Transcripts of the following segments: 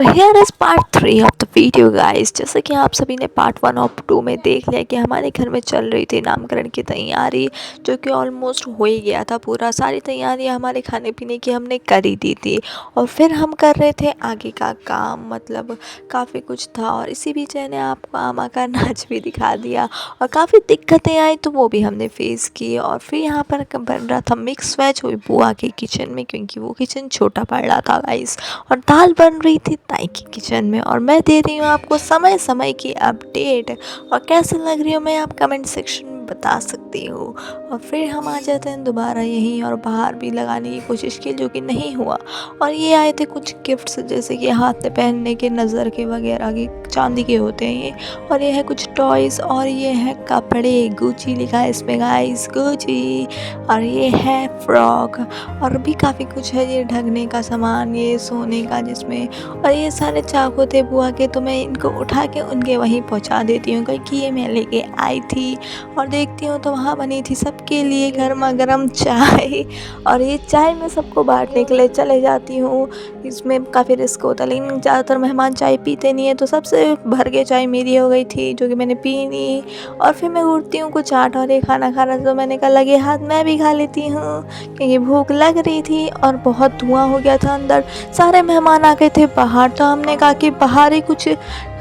Here is part 3 of the video guys. जैसे कि आप सभी ने पार्ट 1 और 2 में देख लिया कि हमारे घर में चल रही थी नामकरण की तैयारी, जो कि ऑलमोस्ट हो ही गया था। पूरा सारी तैयारियां हमारे खाने पीने की हमने कर ही दी थी और फिर हम कर रहे थे आगे का काम, मतलब काफ़ी कुछ था। और इसी बीच मैंने आपको आमा का नाच भी दिखा दिया और काफ़ी दिक्कतें आई तो वो भी हमने फेस की। और फिर यहाँ पर बन रहा था मिक्स वेज हुई बुआ के किचन में, क्योंकि वो किचन छोटा पड़ रहा था गाइस। और दाल बन रही थी ताई की किचन में और मैं दे रही हूँ आपको समय समय की अपडेट। और कैसे लग रही हूँ मैं आप कमेंट सेक्शन में बता सकती हो। और फिर हम आ जाते हैं दोबारा यहीं और बाहर भी लगाने की कोशिश की, जो कि नहीं हुआ। और ये आए थे कुछ गिफ्ट्स, जैसे कि हाथ में पहनने के, नज़र के वगैरह के, चांदी के होते हैं ये। और ये है कुछ टॉयज़ और ये है कपड़े, गुची लिखा है इसमें गाइस, गुची। और ये है फ्रॉक और भी काफ़ी कुछ है, ये ढकने का सामान, ये सोने का जिसमें। और ये सारे चाकू थे बुआ के, तो मैं इनको उठा के उनके वहीं पहुंचा देती हूँ, क्योंकि ये मैं लेके आई थी। और देखती हूँ तो वहाँ बनी थी सबके लिए गर्मा गर्म चाय। और ये चाय मैं सबको बांटने के लिए चले जाती हूँ। इसमें काफ़ी रिस्क होता है, लेकिन ज़्यादातर मेहमान चाय पीते नहीं है, तो सबसे भर के चाय मेरी हो गई थी, जो कि मैंने पी नहीं। और फिर मैं उठती हूँ कुछ आठ और ये खाना खाना, तो मैंने कहा लगे हाथ मैं भी खा लेती हूँ, क्योंकि भूख लग रही थी और बहुत धुआं हो गया था अंदर। सारे मेहमान आ गए थे बाहर, तो हमने कहा कि बाहर ही कुछ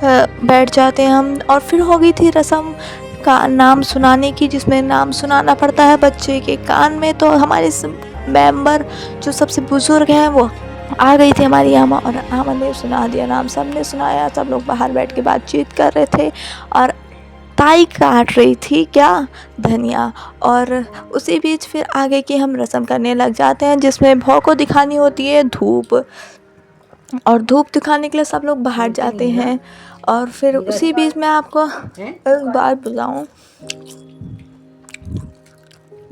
बैठ जाते हैं हम। और फिर हो गई थी रस्म का नाम सुनाने की, जिसमें नाम सुनाना पड़ता है बच्चे के कान में। तो हमारे मेंबर जो सबसे बुज़ुर्ग हैं वो आ गई थी हमारी आमा, और आमा ने सुना दिया नाम, सब ने सुनाया। सब लोग बाहर बैठ के बातचीत कर रहे थे और ताई काट रही थी क्या, धनिया। और उसी बीच फिर आगे की हम रस्म करने लग जाते हैं, जिसमें भौ को दिखानी होती है धूप। और धूप दिखाने के लिए सब लोग बाहर जाते हैं। और फिर उसी बीच में आपको एक बात बताऊं,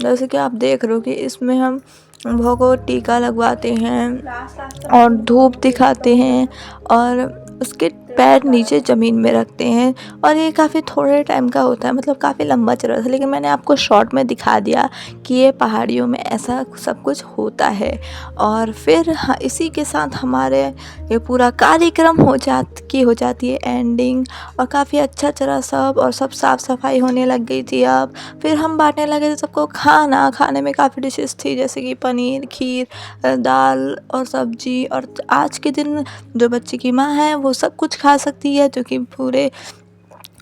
जैसे कि आप देख रहे हो कि इसमें हम भौ को टीका लगवाते हैं और धूप दिखाते हैं और उसके पैर नीचे ज़मीन में रखते हैं। और ये काफ़ी थोड़े टाइम का होता है, मतलब काफ़ी लंबा चल रहा था, लेकिन मैंने आपको शॉर्ट में दिखा दिया कि ये पहाड़ियों में ऐसा सब कुछ होता है। और फिर इसी के साथ हमारे ये पूरा कार्यक्रम हो जाती है एंडिंग। और काफ़ी अच्छा चला सब, और सब साफ़ सफाई होने लग गई थी। अब फिर हम बांटने लगे थे सबको खाना। खाने में काफ़ी डिशेस थी, जैसे कि पनीर, खीर, दाल और सब्जी। और आज के दिन जो बच्चे की माँ है वो सब कुछ खा सकती है, जो कि पूरे,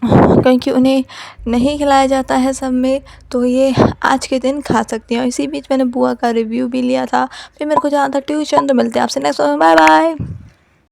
क्योंकि उन्हें नहीं खिलाया जाता है सब में, तो ये आज के दिन खा सकती हैं। और इसी बीच मैंने बुआ का रिव्यू भी लिया था। फिर मेरे को जाना था ट्यूशन, तो मिलते हैं आपसे नेक्स्ट, बाय बाय।